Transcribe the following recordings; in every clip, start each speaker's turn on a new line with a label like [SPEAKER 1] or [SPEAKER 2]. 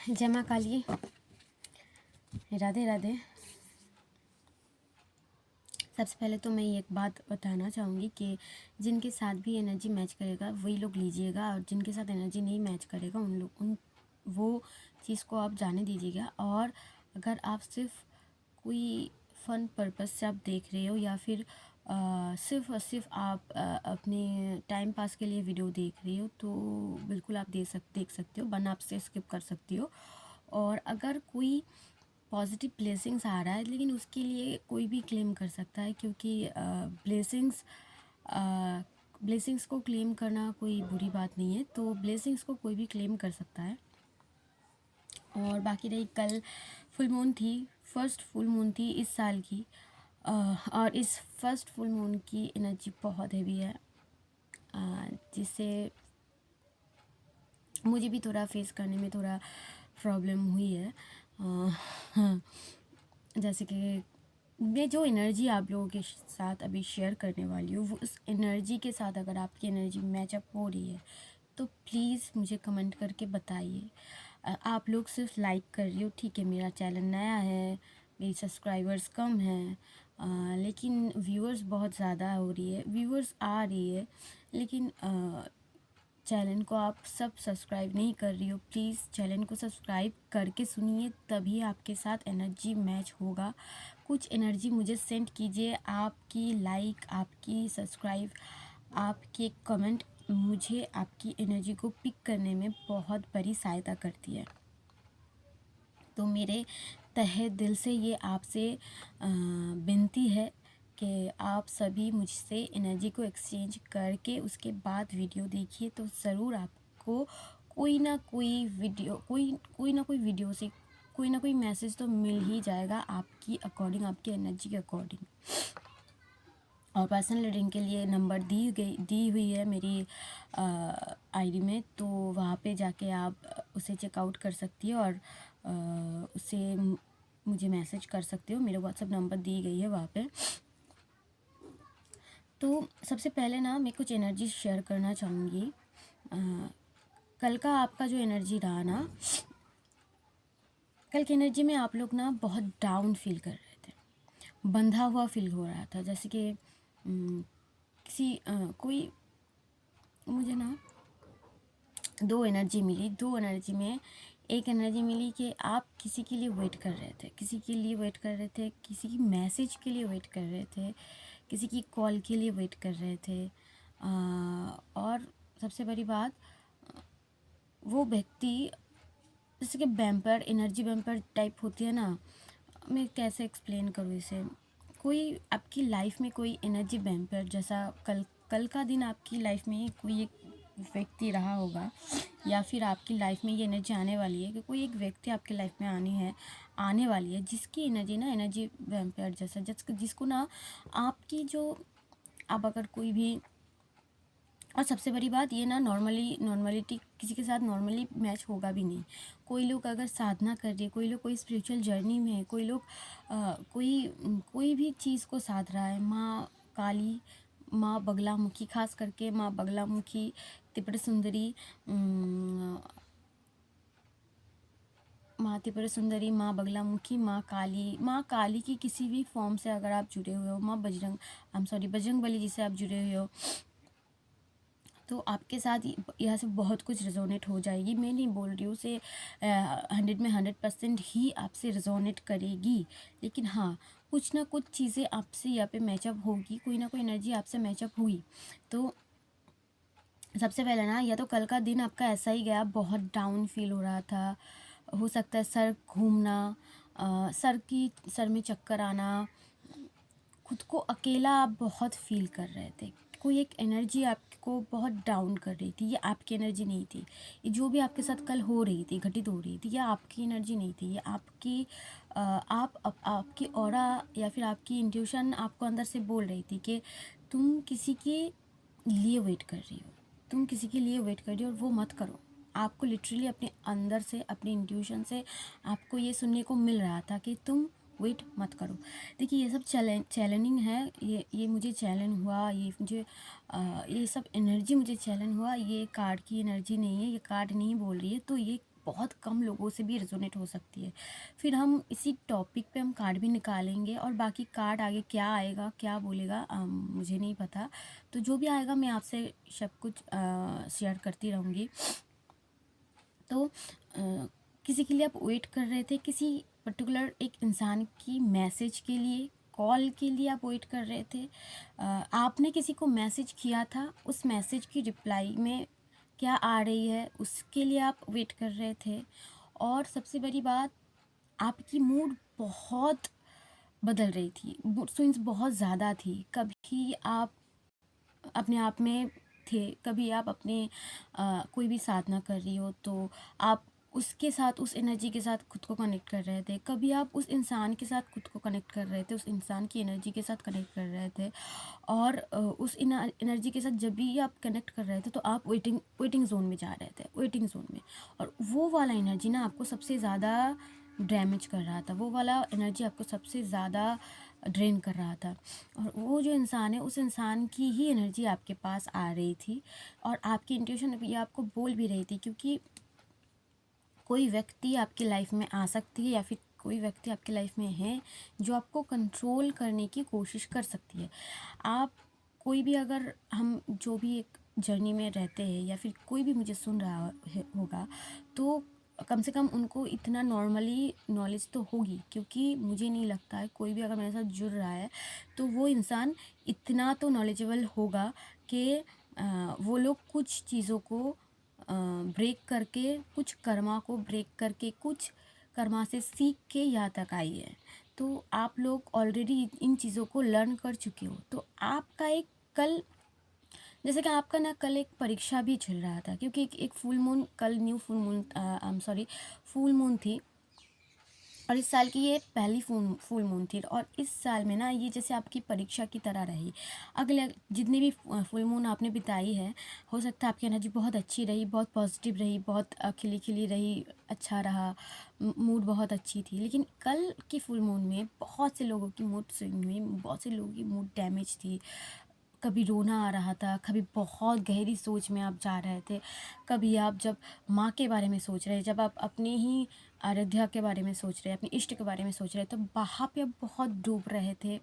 [SPEAKER 1] जय माँ काली, राधे राधे। सबसे पहले तो मैं एक बात बताना चाहूँगी कि जिनके साथ भी एनर्जी मैच करेगा वही लोग लीजिएगा, और जिनके साथ एनर्जी नहीं मैच करेगा उन वो चीज़ को आप जाने दीजिएगा। और अगर आप सिर्फ कोई फ़न पर्पस से आप देख रहे हो, या फिर सिर्फ और सिर्फ आप अपने टाइम पास के लिए वीडियो देख रहे हो, तो बिल्कुल आप देख सकते हो, वरना आप से स्किप कर सकती हो। और अगर कोई पॉजिटिव ब्लेसिंग्स आ रहा है, लेकिन उसके लिए कोई भी क्लेम कर सकता है, क्योंकि ब्लेसिंग्स को क्लेम करना कोई बुरी बात नहीं है, तो ब्लेसिंग्स को कोई भी क्लेम कर सकता है। और बाकी रही, कल फुल मून थी, फर्स्ट फुल मून थी इस साल की, और इस फर्स्ट फुल मून की एनर्जी बहुत हैवी है, जिससे मुझे भी थोड़ा फेस करने में थोड़ा प्रॉब्लम हुई है। जैसे कि मैं जो एनर्जी आप लोगों के साथ अभी शेयर करने वाली हूँ, वो उस एनर्जी के साथ अगर आपकी एनर्जी मैचअप हो रही है तो प्लीज़ मुझे कमेंट करके बताइए। आप लोग सिर्फ लाइक कर रही हो, ठीक है, मेरा चैनल नया है, मेरी सब्सक्राइबर्स कम हैं, लेकिन व्यूअर्स बहुत ज़्यादा हो रही है, व्यूअर्स आ रही है, लेकिन चैनल को आप सब सब्सक्राइब नहीं कर रही हो। प्लीज़ चैनल को सब्सक्राइब करके सुनिए, तभी आपके साथ एनर्जी मैच होगा। कुछ एनर्जी मुझे सेंड कीजिए। आपकी लाइक, आपकी सब्सक्राइब, आपके कमेंट मुझे आपकी एनर्जी को पिक करने में बहुत बड़ी सहायता करती है। तो मेरे तहे दिल से ये आपसे विनती है कि आप सभी मुझसे एनर्जी को एक्सचेंज करके उसके बाद वीडियो देखिए, तो ज़रूर आपको कोई ना कोई वीडियो से कोई ना कोई मैसेज तो मिल ही जाएगा, आपकी अकॉर्डिंग, आपकी एनर्जी के अकॉर्डिंग। और पर्सनल रीडिंग के लिए नंबर दी हुई है मेरी आईडी में, तो वहाँ पे जाके आप उसे चेकआउट कर सकती हो, और उसे मुझे मैसेज कर सकते हो। मेरा व्हाट्सएप नंबर दी गई है वहाँ पे। तो सबसे पहले ना मैं कुछ एनर्जी शेयर करना चाहूँगी। कल का आपका जो एनर्जी रहा ना, कल की एनर्जी में आप लोग ना बहुत डाउन फील कर रहे थे, बंधा हुआ फील हो रहा था। जैसे कि कोई मुझे ना दो एनर्जी में एक एनर्जी मिली कि आप किसी के लिए वेट कर रहे थे, किसी की मैसेज के लिए वेट कर रहे थे, किसी की कॉल के लिए वेट कर रहे थे। और सबसे बड़ी बात, वो व्यक्ति जैसे कि एनर्जी वैम्पर टाइप होती है ना, मैं कैसे एक्सप्लेन करूँ इसे। कोई आपकी लाइफ में कोई एनर्जी वैम्पर जैसा कल का दिन आपकी लाइफ में कोई एक व्यक्ति रहा होगा, या फिर आपकी लाइफ में ये एनर्जी आने वाली है कि कोई एक व्यक्ति आपकी लाइफ में आने वाली है, जिसकी एनर्जी ना एनर्जी वैम्पायर जैसा, जिसको ना आपकी जो आप अगर कोई भी, और सबसे बड़ी बात ये ना नॉर्मलिटी किसी के साथ नॉर्मली मैच होगा भी नहीं। कोई लोग अगर साधना कर रही है, कोई लोग कोई स्पिरिचुअल जर्नी में है, कोई लोग कोई भी चीज़ को साध रहा है, माँ काली, माँ बगलामुखी, खास करके माँ बगलामुखी, त्रिपुरा सुंदरी, माँ बगलामुखी, माँ काली की किसी भी फॉर्म से अगर आप जुड़े हुए हो, बजरंग बली जी से आप जुड़े हुए हो, तो आपके साथ यहाँ से बहुत कुछ रिजोनेट हो जाएगी। मैं नहीं बोल रही हूँ उसे 100 में 100% ही आपसे रिजोनेट करेगी, लेकिन हाँ, कुछ ना कुछ चीज़ें आपसे यहाँ पे मैचअप होगी, कोई ना कोई एनर्जी आपसे मैचअप हुई। तो सबसे पहले ना, या तो कल का दिन आपका ऐसा ही गया, बहुत डाउन फील हो रहा था, हो सकता है सर घूमना, सर में चक्कर आना, खुद को अकेला आप बहुत फील कर रहे थे, कोई एक एनर्जी आपको बहुत डाउन कर रही थी। ये आपकी एनर्जी नहीं थी, ये जो भी आपके साथ कल हो रही थी, घटित हो रही थी, ये आपकी एनर्जी नहीं थी। ये आपकी ऑरा या फिर आपकी इंट्यूशन आपको अंदर से बोल रही थी कि तुम किसी के लिए वेट कर रही हो, और वो मत करो। आपको लिटरली अपने अंदर से, अपनी इंट्यूशन से आपको ये सुनने को मिल रहा था कि तुम वेट मत करो। देखिए, ये सब चैलेंजिंग है, ये मुझे चैलेंज हुआ, ये सब एनर्जी मुझे चैलेंज हुआ। ये कार्ड की एनर्जी नहीं है, ये कार्ड नहीं बोल रही है, तो ये बहुत कम लोगों से भी रेजोनेट हो सकती है। फिर हम इसी टॉपिक पे हम कार्ड भी निकालेंगे और बाकी कार्ड आगे क्या आएगा क्या बोलेगा मुझे नहीं पता। तो जो भी आएगा मैं आपसे सब कुछ शेयर करती रहूँगी। तो किसी के लिए आप वेट कर रहे थे, किसी पर्टिकुलर एक इंसान की मैसेज के लिए, कॉल के लिए आप वेट कर रहे थे। आपने किसी को मैसेज किया था, उस मैसेज की रिप्लाई में क्या आ रही है उसके लिए आप वेट कर रहे थे। और सबसे बड़ी बात, आपकी मूड बहुत बदल रही थी, मूड स्विंग्स बहुत ज़्यादा थी। कभी आप अपने आप में थे, कभी आप अपने कोई भी साधना कर रही हो तो आप उसके साथ, उस एनर्जी के साथ खुद को कनेक्ट कर रहे थे। कभी आप उस इंसान के साथ खुद को कनेक्ट कर रहे थे, उस इंसान की एनर्जी के साथ कनेक्ट कर रहे थे। और उस एनर्जी के साथ जब भी आप कनेक्ट कर रहे थे तो आप वेटिंग जोन में जा रहे थे, वेटिंग जोन में। और वो वाला एनर्जी ना आपको सबसे ज़्यादा डैमेज कर रहा था, वो वाला एनर्जी आपको सबसे ज़्यादा ड्रेन कर रहा था। और वो जो इंसान है, उस इंसान की ही एनर्जी आपके पास आ रही थी और आपकी इंट्यूशन ये आपको बोल भी रही थी। क्योंकि कोई व्यक्ति आपकी लाइफ में आ सकती है या फिर कोई व्यक्ति आपकी लाइफ में है जो आपको कंट्रोल करने की कोशिश कर सकती है। आप कोई भी, अगर हम जो भी एक जर्नी में रहते हैं या फिर कोई भी मुझे सुन रहा होगा, तो कम से कम उनको इतना नॉर्मली नॉलेज तो होगी। क्योंकि मुझे नहीं लगता है कोई भी अगर मेरे साथ जुड़ रहा है तो वो इंसान इतना तो नॉलेजेबल होगा कि वो लोग कुछ चीज़ों को ब्रेक करके, कुछ कर्मा को ब्रेक करके, कुछ कर्मा से सीख के यहाँ तक आई है। तो आप लोग ऑलरेडी इन चीज़ों को लर्न कर चुके हो। तो आपका एक कल, जैसे कि आपका ना कल एक परीक्षा भी चल रहा था, क्योंकि एक फुल मून, कल new full moon, I am sorry, full moon थी। और इस साल की ये पहली फुल मून थी। और इस साल में ना ये जैसे आपकी परीक्षा की तरह रही। अगले जितनी भी फुल मून आपने बिताई है, हो सकता है आपकी एनर्जी बहुत अच्छी रही, बहुत पॉजिटिव रही, बहुत खिली खिली रही, अच्छा रहा, मूड बहुत अच्छी थी। लेकिन कल की फुल मून में बहुत से लोगों की मूड स्विंग हुई, बहुत से लोगों की मूड डैमेज थी। कभी रोना आ रहा था, कभी बहुत गहरी सोच में आप जा रहे थे, कभी आप जब माँ के बारे में सोच रहे, जब आप अपने ही आराध्या के बारे में सोच रहे, अपने इष्ट के बारे में सोच रहे, तो वहाँ पे आप बहुत डूब रहे थे।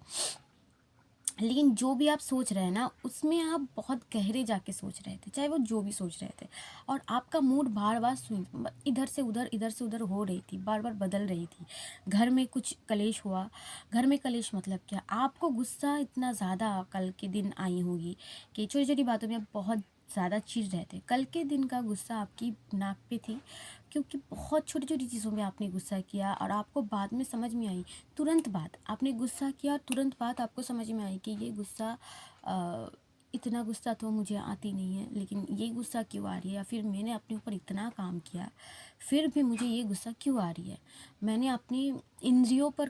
[SPEAKER 1] लेकिन जो भी आप सोच रहे हैं ना, उसमें आप बहुत गहरे जाके सोच रहे थे, चाहे वो जो भी सोच रहे थे। और आपका मूड बार बार स्विंग, इधर से उधर, इधर से उधर हो रही थी, बार बार बदल रही थी। घर में कुछ कलेश हुआ, घर में कलेश मतलब क्या, आपको गुस्सा इतना ज़्यादा कल के दिन आई होगी कि छोटी छोटी बातों में आप बहुत ज़्यादा चिढ़ रहे थे। कल के दिन का गुस्सा आपकी नाक पे थी, क्योंकि बहुत छोटी छोटी चीज़ों में आपने गुस्सा किया और आपको बाद में समझ में आई। तुरंत बाद आपने गुस्सा किया और तुरंत बाद आपको समझ में आई कि ये गुस्सा, इतना गुस्सा तो मुझे आती नहीं है, लेकिन ये गुस्सा क्यों आ रही है। या फिर मैंने अपने ऊपर इतना काम किया, फिर भी मुझे ये गुस्सा क्यों आ रही है। मैंने अपनी इंद्रियों पर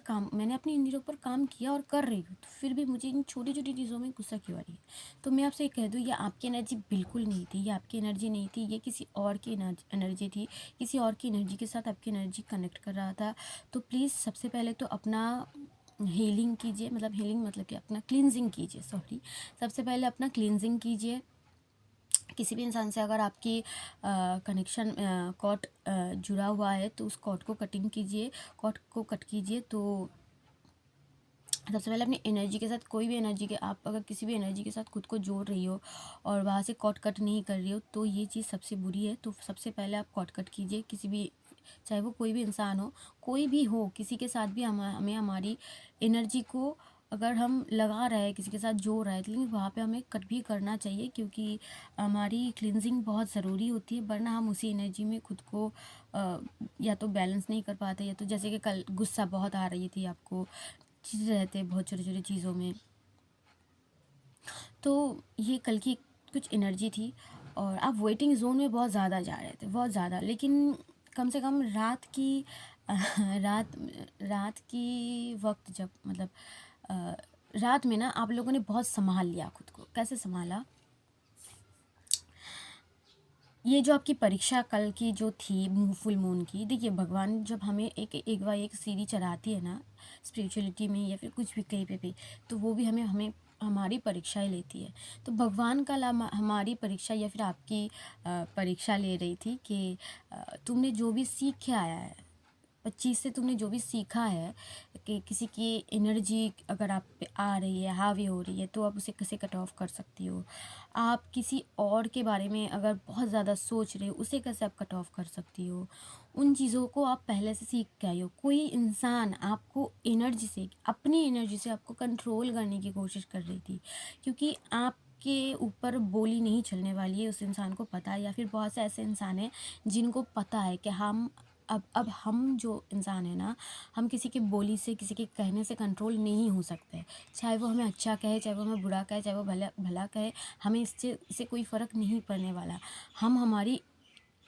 [SPEAKER 1] काम किया और कर रही हूँ, तो फिर भी मुझे इन छोटी छोटी चीज़ों में गुस्सा क्यों आ रही है। तो मैं आपसे कह दूँ, ये आपकी एनर्जी बिल्कुल नहीं थी, ये आपकी एनर्जी नहीं थी, ये किसी और की एनर्जी थी। किसी और की एनर्जी के साथ आपकी एनर्जी कनेक्ट कर रहा था। तो प्लीज़ सबसे पहले तो अपना हीलिंग कीजिए, मतलब हीलिंग मतलब कि अपना क्लींजिंग कीजिए, सॉरी, सबसे पहले अपना क्लींजिंग कीजिए। किसी भी इंसान से अगर आपकी कनेक्शन कॉट जुड़ा हुआ है तो उस कॉट को कटिंग कीजिए, कॉट को कट कीजिए। तो सबसे पहले अपनी एनर्जी के साथ, कोई भी एनर्जी के, आप अगर किसी भी एनर्जी के साथ खुद को जोड़ रही हो और वहाँ से कॉट कट नहीं कर रही हो, तो ये चीज़ सबसे बुरी है। तो सबसे पहले आप कॉट कट कीजिए, किसी भी, चाहे वो कोई भी इंसान हो, कोई भी हो, किसी के साथ भी हमें हमारी एनर्जी को अगर हम लगा रहे हैं, किसी के साथ जोड़ रहे हैं, लेकिन वहाँ पे हमें कट भी करना चाहिए। क्योंकि हमारी क्लिनजिंग बहुत ज़रूरी होती है, वरना हम उसी एनर्जी में खुद को या तो बैलेंस नहीं कर पाते, या तो जैसे कि कल गुस्सा बहुत आ रही थी आपको, चीज़ें रहते बहुत छोटी छोटी चीज़ों में। तो ये कल की कुछ एनर्जी थी और आप वेटिंग जोन में बहुत ज़्यादा जा रहे थे, बहुत ज़्यादा। लेकिन कम से कम रात की रात रात की वक्त, जब मतलब रात में ना आप लोगों ने बहुत संभाल लिया खुद को। कैसे संभाला, ये जो आपकी परीक्षा कल की जो थी फुल मून की, देखिए भगवान जब हमें एक बार एक सीढ़ी चढ़ाती है ना स्पिरिचुअलिटी में या फिर कुछ भी कहीं पे भी, तो वो भी हमें हमारी परीक्षाएं लेती है। तो भगवान कल हमारी परीक्षा या फिर आपकी परीक्षा ले रही थी कि तुमने जो भी सीख के आया है, 25 से तुमने जो भी सीखा है कि किसी की एनर्जी अगर आप पे आ रही है, हावी हो रही है, तो आप उसे कैसे कट ऑफ कर सकती हो। आप किसी और के बारे में अगर बहुत ज़्यादा सोच रहे हो, उसे कैसे आप कट ऑफ कर सकती हो। उन चीज़ों को आप पहले से सीख के आई हो। कोई इंसान आपको एनर्जी से, अपनी एनर्जी से आपको कंट्रोल करने की कोशिश कर रही थी, क्योंकि आपके ऊपर बोली नहीं चलने वाली है, उस इंसान को पता है। या फिर बहुत से ऐसे इंसान हैं जिनको पता है कि हम अब हम जो इंसान है ना, हम किसी की बोली से, किसी के कहने से कंट्रोल नहीं हो सकते। चाहे वो हमें अच्छा कहे, चाहे वो हमें बुरा कहे, चाहे वो भला भला कहे, हमें इससे कोई फ़र्क नहीं पड़ने वाला।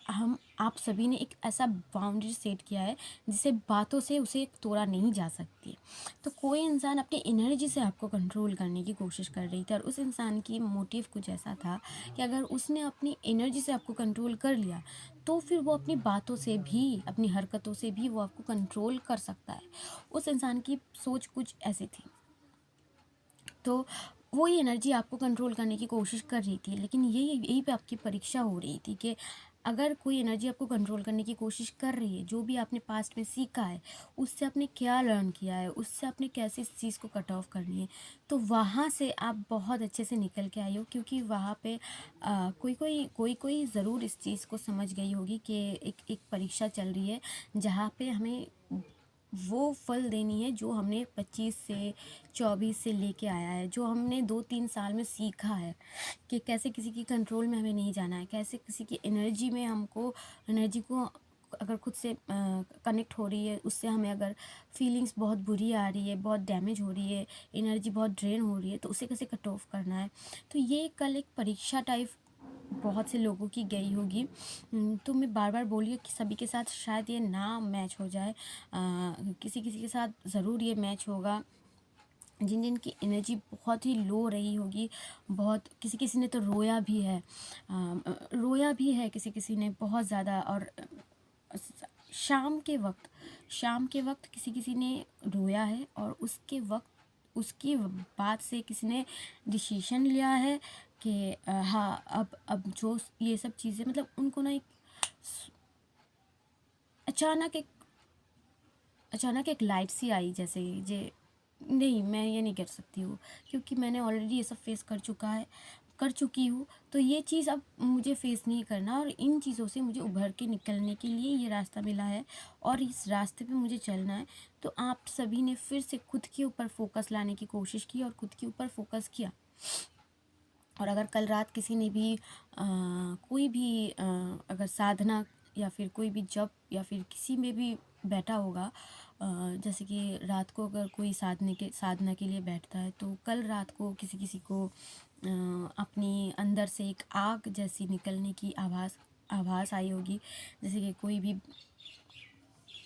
[SPEAKER 1] हम आप सभी ने एक ऐसा बाउंड्री सेट किया है जिसे बातों से उसे तोड़ा नहीं जा सकती। तो कोई इंसान अपनी एनर्जी से आपको कंट्रोल करने की कोशिश कर रही थी, और उस इंसान की मोटिव कुछ ऐसा था कि अगर उसने अपनी एनर्जी से आपको कंट्रोल कर लिया, तो फिर वो अपनी बातों से भी, अपनी हरकतों से भी वो आपको कंट्रोल कर सकता है। उस इंसान की सोच कुछ ऐसी थी। तो वही एनर्जी आपको कंट्रोल करने की कोशिश कर रही थी, लेकिन यही पे आपकी परीक्षा हो रही थी कि अगर कोई एनर्जी आपको कंट्रोल करने की कोशिश कर रही है, जो भी आपने पास्ट में सीखा है, उससे आपने क्या लर्न किया है, उससे आपने कैसे इस चीज़ को कट ऑफ करनी है, तो वहाँ से आप बहुत अच्छे से निकल के आई हो। क्योंकि वहाँ पे कोई ज़रूर इस चीज़ को समझ गई होगी कि एक परीक्षा चल रही है, जहाँ पे हमें वो फल देनी है जो हमने 25 से 24 से लेके आया है, जो हमने 2-3 साल में सीखा है कि कैसे किसी की कंट्रोल में हमें नहीं जाना है, कैसे किसी की एनर्जी में हमको, एनर्जी को अगर खुद से कनेक्ट हो रही है, उससे हमें अगर फीलिंग्स बहुत बुरी आ रही है, बहुत डैमेज हो रही है, एनर्जी बहुत ड्रेन हो रही है, तो उसे कैसे कट ऑफ करना है। तो ये कल एक परीक्षा टाइप बहुत से लोगों की गई होगी। तो मैं बार बार बोली कि सभी के साथ शायद ये ना मैच हो जाए, किसी किसी के साथ ज़रूर ये मैच होगा, जिन जिन की एनर्जी बहुत ही लो रही होगी। बहुत किसी किसी ने तो रोया भी है किसी किसी ने बहुत ज़्यादा। और शाम के वक्त शाम के वक्त किसी किसी ने रोया है, और उसकी बाद से किसी ने डिसीजन लिया है कि हाँ, अब जो ये सब चीज़ें, मतलब उनको ना एक अचानक एक अचानक एक लाइट सी आई, जैसे जे नहीं, मैं ये नहीं कर सकती हूँ, क्योंकि मैंने ऑलरेडी ये सब फेस कर चुकी हूँ। तो ये चीज़ अब मुझे फेस नहीं करना, और इन चीज़ों से मुझे उभर के निकलने के लिए ये रास्ता मिला है, और इस रास्ते पे मुझे चलना है। तो आप सभी ने फिर से खुद के ऊपर फोकस लाने की कोशिश की, और खुद के ऊपर फोकस किया। और अगर कल रात किसी ने भी कोई भी अगर साधना या फिर कोई भी जप या फिर किसी में भी बैठा होगा, जैसे कि रात को अगर कोई साधना के लिए बैठता है, तो कल रात को किसी किसी को अपनी अंदर से एक आग जैसी निकलने की आभास आई होगी। जैसे कि कोई भी,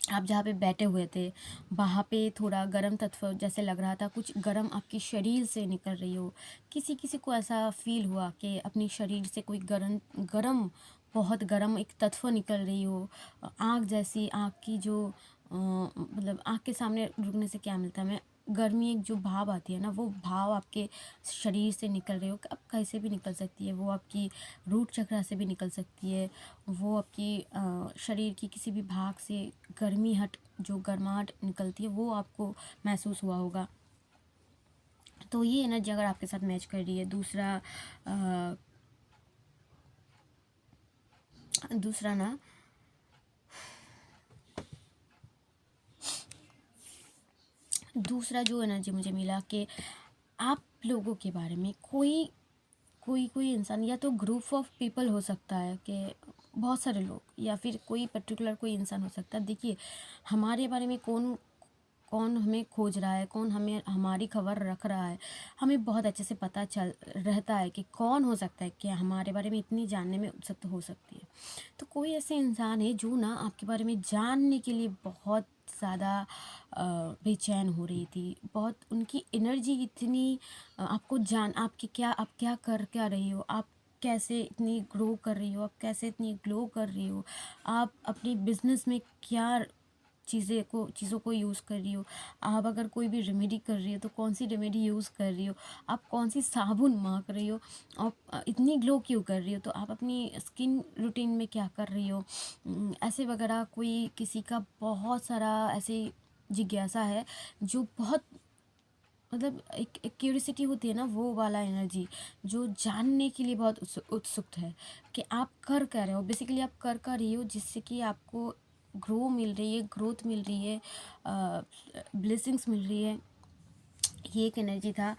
[SPEAKER 1] आप जहाँ पे बैठे हुए थे वहाँ पे थोड़ा गर्म तत्व जैसे लग रहा था, कुछ गर्म आपकी शरीर से निकल रही हो। किसी किसी को ऐसा फील हुआ कि अपनी शरीर से कोई गरम गरम बहुत गर्म एक तत्व निकल रही हो। आग जैसी, आग की जो मतलब आग के सामने रुकने से क्या मिलता है, मैं गर्मी, एक जो भाव आती है ना, वो भाव आपके शरीर से निकल रही हो। अब कैसे भी निकल सकती है वो, आपकी रूट चक्रा से भी निकल सकती है वो, आपकी शरीर की किसी भी भाग से जो गर्माहट निकलती है, वो आपको महसूस हुआ होगा। तो ये एनर्जी अगर आपके साथ मैच कर रही है। दूसरा ना, दूसरा जो एनर्जी मुझे मिला कि आप लोगों के बारे में कोई इंसान, या तो ग्रुप ऑफ पीपल हो सकता है कि बहुत सारे लोग, या फिर कोई पर्टिकुलर कोई इंसान हो सकता है। देखिए, हमारे बारे में कौन कौन हमें खोज रहा है, कौन हमें हमारी खबर रख रहा है, हमें बहुत अच्छे से पता चल रहता है कि कौन हो सकता है कि हमारे बारे में इतनी जानने में उत्सुक हो सकती है। तो कोई ऐसे इंसान है जो ना आपके बारे में जानने के लिए बहुत ज़्यादा बेचैन हो रही थी। बहुत उनकी एनर्जी इतनी आप क्या कर क्या रही हो, आप कैसे इतनी ग्रो कर रही हो, आप कैसे इतनी ग्लो कर रही हो, आप अपनी बिजनेस में क्या चीज़ों को यूज़ कर रही हो, आप अगर कोई भी रेमेडी कर रही हो तो कौन सी रेमेडी यूज़ कर रही हो, आप कौन सी साबुन महक रही हो, आप इतनी ग्लो क्यों कर रही हो, तो आप अपनी स्किन रूटीन में क्या कर रही हो, ऐसे वगैरह। कोई किसी का बहुत सारा ऐसे जिज्ञासा है जो बहुत मतलब एक क्यूरियोसिटी होती है ना, वो वाला एनर्जी जो जानने के लिए बहुत उत्सुक है कि आप कर क्या रहे हो। बेसिकली आप कर रही हो जिससे कि आपको ग्रो मिल रही है, ग्रोथ मिल रही है, ब्लेसिंग्स मिल रही है। ये एक एनर्जी था।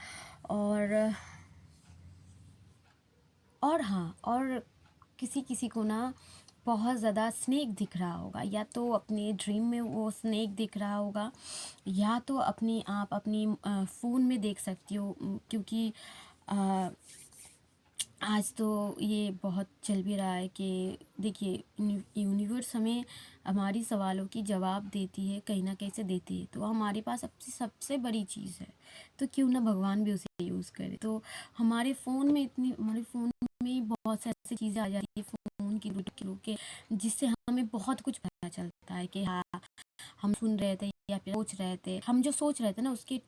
[SPEAKER 1] और हाँ, और किसी किसी को ना बहुत ज़्यादा स्नेक दिख रहा होगा, या तो अपने ड्रीम में वो स्नेक दिख रहा होगा, या तो आप अपनी फ़ोन में देख सकती हो। क्योंकि अ, आज तो ये बहुत चल भी रहा है कि देखिए यूनिवर्स हमें हमारी सवालों की जवाब देती है, कहीं ना कहीं से देती है, तो हमारे पास सबसे बड़ी चीज़ है, तो क्यों ना भगवान भी उसे यूज़ करे। तो हमारे फ़ोन में बहुत सारी ऐसी चीज़ें आ जाती है फ़ोन की वीडियो के, जिससे हमें बहुत कुछ पता चलता है कि हाँ, हम सुन रहे थे या फिर सोच रहे थे, हम जो सोच रहे थे ना उसके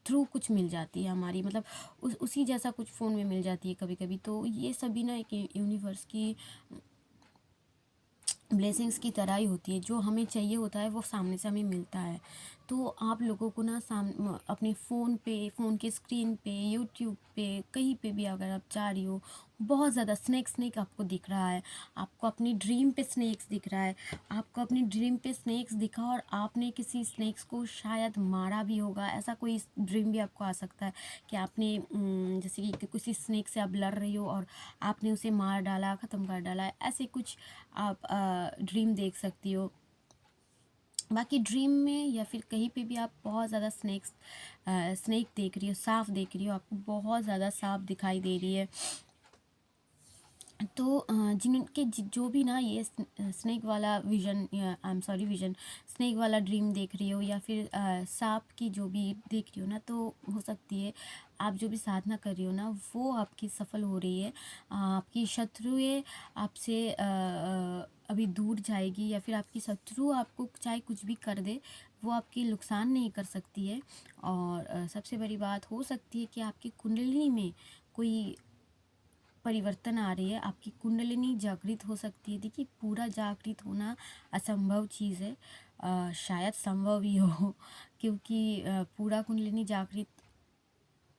[SPEAKER 1] थ्रू कुछ मिल जाती है हमारी, मतलब उसी जैसा कुछ फ़ोन में मिल जाती है कभी कभी। तो ये सभी ना एक यूनिवर्स की ब्लेसिंग्स की तरह ही होती है, जो हमें चाहिए होता है वो सामने से हमें मिलता है। तो आप लोगों को ना अपने फ़ोन के स्क्रीन पे, यूट्यूब पे, कहीं पे भी अगर आप जा रही हो, बहुत ज़्यादा स्नेक आपको दिख रहा है, आपको अपनी ड्रीम पे स्नेक्स दिख रहा है, आपको अपनी ड्रीम पे स्नेक्स दिखा और आपने किसी स्नेक्स को शायद मारा भी होगा, ऐसा कोई ड्रीम भी आपको आ सकता है कि आपने जैसे कि किसी स्नेक से आप लड़ रही हो और आपने उसे मार डाला, ख़त्म कर डाला, ऐसे कुछ आप ड्रीम देख सकती हो। बाकी ड्रीम में या फिर कहीं पे भी आप बहुत ज़्यादा स्नेक देख रही हो, सांप देख रही हो, आपको बहुत ज़्यादा सांप दिखाई दे रही है, तो जिनके जो भी ना ये स्नेक वाला vision, I am sorry vision, snake वाला ड्रीम देख रही हो या फिर सांप की जो भी देख रही हो ना, तो हो सकती है आप जो भी साधना कर रही हो ना वो आपकी सफल हो रही है। आपकी शत्रुएं आपसे अभी दूर जाएगी, या फिर आपकी शत्रु आपको चाहे कुछ भी कर दे वो आपकी नुकसान नहीं कर सकती है। और सबसे बड़ी बात हो सकती है कि आपकी कुंडलिनी में कोई परिवर्तन आ रही है, आपकी कुंडलिनी जागृत हो सकती है। देखिए पूरा जागृत होना असंभव चीज़ है, शायद संभव ही हो क्योंकि पूरा कुंडलिनी जागृत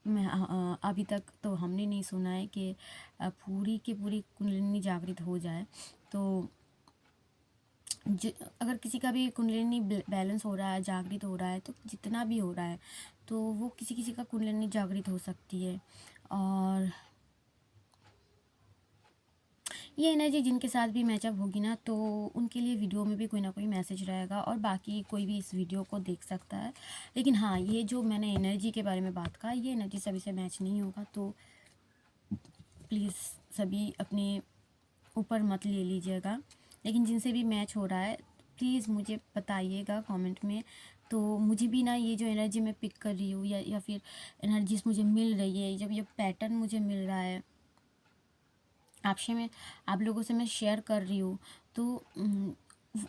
[SPEAKER 1] में अभी तक तो हमने नहीं सुना है कि पूरी की पूरी कुंडलिनी जागृत हो जाए। तो अगर किसी का भी कुंडलिनी बैलेंस हो रहा है, जागृत हो रहा है, तो जितना भी हो रहा है तो वो किसी किसी का कुंडलिनी जागृत हो सकती है। और ये एनर्जी जिनके साथ भी मैचअप होगी ना, तो उनके लिए वीडियो में भी कोई ना कोई मैसेज रहेगा, और बाकी कोई भी इस वीडियो को देख सकता है। लेकिन हाँ, ये जो मैंने एनर्जी के बारे में बात कहा, ये एनर्जी सभी से मैच नहीं होगा, तो प्लीज़ सभी अपने ऊपर मत ले लीजिएगा। लेकिन जिनसे भी मैच हो रहा है प्लीज़ मुझे बताइएगा कमेंट में, तो मुझे भी ना ये जो एनर्जी मैं पिक कर रही हूँ या फिर एनर्जीज मुझे मिल रही है, जब ये पैटर्न मुझे मिल रहा है आप लोगों से मैं शेयर कर रही हूँ, तो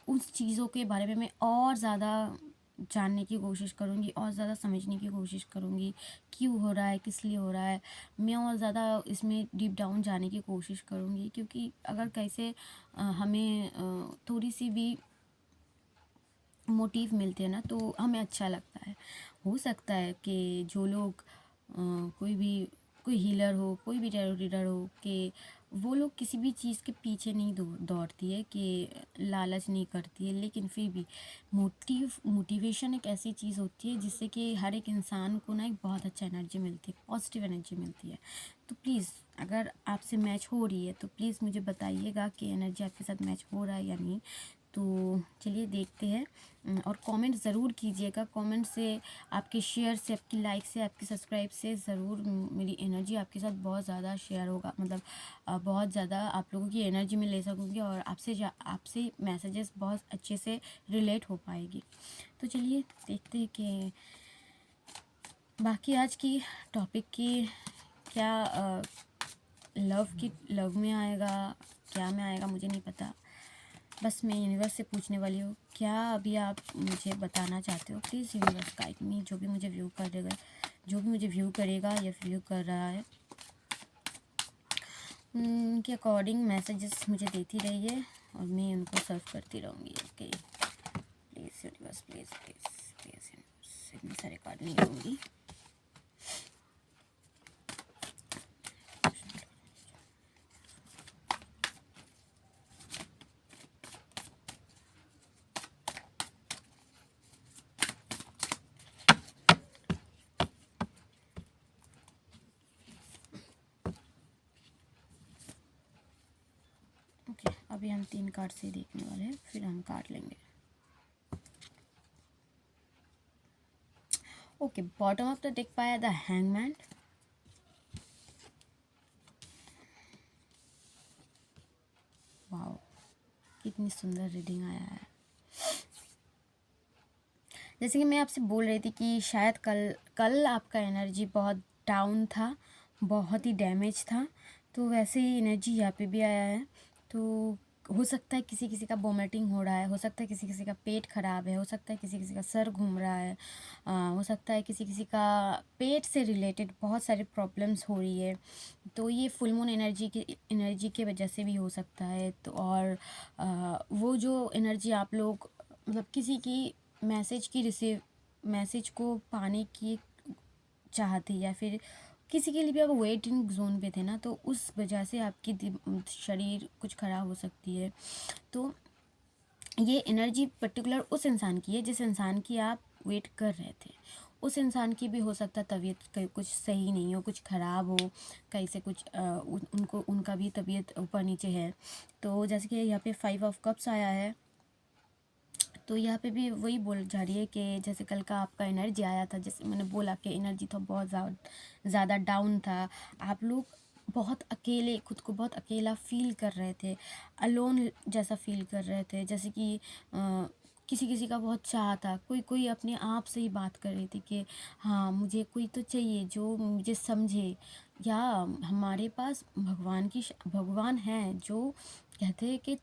[SPEAKER 1] उस चीज़ों के बारे में मैं और ज़्यादा जानने की कोशिश करूँगी, और ज़्यादा समझने की कोशिश करूँगी, क्यों हो रहा है, किस लिए हो रहा है। मैं और ज़्यादा इसमें डीप डाउन जाने की कोशिश करूँगी, क्योंकि अगर कैसे हमें थोड़ी सी भी मोटिव मिलते हैं ना तो हमें अच्छा लगता है। हो सकता है कि जो लोग कोई हीलर हो, कोई भी टैरो रीडर हो, कि वो लोग किसी भी चीज़ के पीछे नहीं दौड़ती है, कि लालच नहीं करती है, लेकिन फिर भी मोटिवेशन एक ऐसी चीज़ होती है जिससे कि हर एक इंसान को ना एक बहुत अच्छा एनर्जी मिलती है, पॉजिटिव एनर्जी मिलती है। तो प्लीज़ अगर आपसे मैच हो रही है तो प्लीज़ मुझे बताइएगा कि एनर्जी आपके साथ मैच हो रहा है या नहीं। तो चलिए देखते हैं, और कमेंट ज़रूर कीजिएगा। कमेंट से, आपके शेयर से, आपकी लाइक से, आपकी सब्सक्राइब से ज़रूर मेरी एनर्जी आपके साथ बहुत ज़्यादा शेयर होगा, मतलब बहुत ज़्यादा आप लोगों की एनर्जी में ले सकूँगी, और आपसे मैसेजेस बहुत अच्छे से रिलेट हो पाएगी। तो चलिए देखते हैं कि बाकी आज की टॉपिक की क्या लव में आएगा, क्या में आएगा मुझे नहीं पता। बस मैं यूनिवर्स से पूछने वाली हूँ, क्या अभी आप मुझे बताना चाहते हो? प्लीज़ यूनिवर्स गाइड मी, जो भी मुझे व्यू करेगा, जो भी मुझे व्यू करेगा या व्यू कर रहा है, के अकॉर्डिंग मैसेजेस मुझे देती रहिए और मैं उनको सर्व करती रहूँगी। Okay, please universe, please please please universe, इतने सारे कार्ड नहीं लूँगी। ओके, अभी हम 3 कार्ड से देखने वाले हैं, फिर हम काट लेंगे। Okay, bottom of the deck पाया द हैंगमैन। वाओ, कितनी सुंदर रीडिंग आया है। जैसे कि मैं आपसे बोल रही थी कि शायद कल आपका एनर्जी बहुत डाउन था, बहुत ही डैमेज था, तो वैसे ही एनर्जी यहाँ पे भी आया है। तो हो सकता है किसी किसी का वोमिटिंग हो रहा है, हो सकता है किसी किसी का पेट खराब है, हो सकता है किसी किसी का सर घूम रहा है, हो सकता है किसी किसी का पेट से रिलेटेड बहुत सारी प्रॉब्लम्स हो रही है। तो ये फुल मून एनर्जी की वजह से भी हो सकता है। तो और वो जो एनर्जी आप लोग मतलब किसी की मैसेज को पाने की चाहते या फिर किसी के लिए भी आप वेटिंग जोन पे थे ना, तो उस वजह से आपकी शरीर कुछ खराब हो सकती है। तो ये एनर्जी पर्टिकुलर उस इंसान की है जिस इंसान की आप वेट कर रहे थे। उस इंसान की भी हो सकता है तबीयत कुछ सही नहीं हो, कुछ ख़राब हो, कहीं से कुछ उनका भी तबीयत ऊपर नीचे है। तो जैसे कि यहाँ पे 5 ऑफ कप्स आया है, तो यहाँ पे भी वही बोल जा रही है कि जैसे कल का आपका एनर्जी आया था, जैसे मैंने बोला कि एनर्जी तो बहुत ज़्यादा डाउन था। आप लोग बहुत अकेले, खुद को बहुत अकेला फील कर रहे थे, अलोन जैसा फील कर रहे थे। जैसे कि किसी किसी का बहुत चाह था, कोई कोई अपने आप से ही बात कर रही थी कि हाँ मुझे कोई तो चाहिए जो मुझे समझे, या हमारे पास भगवान हैं जो कहते हैं कि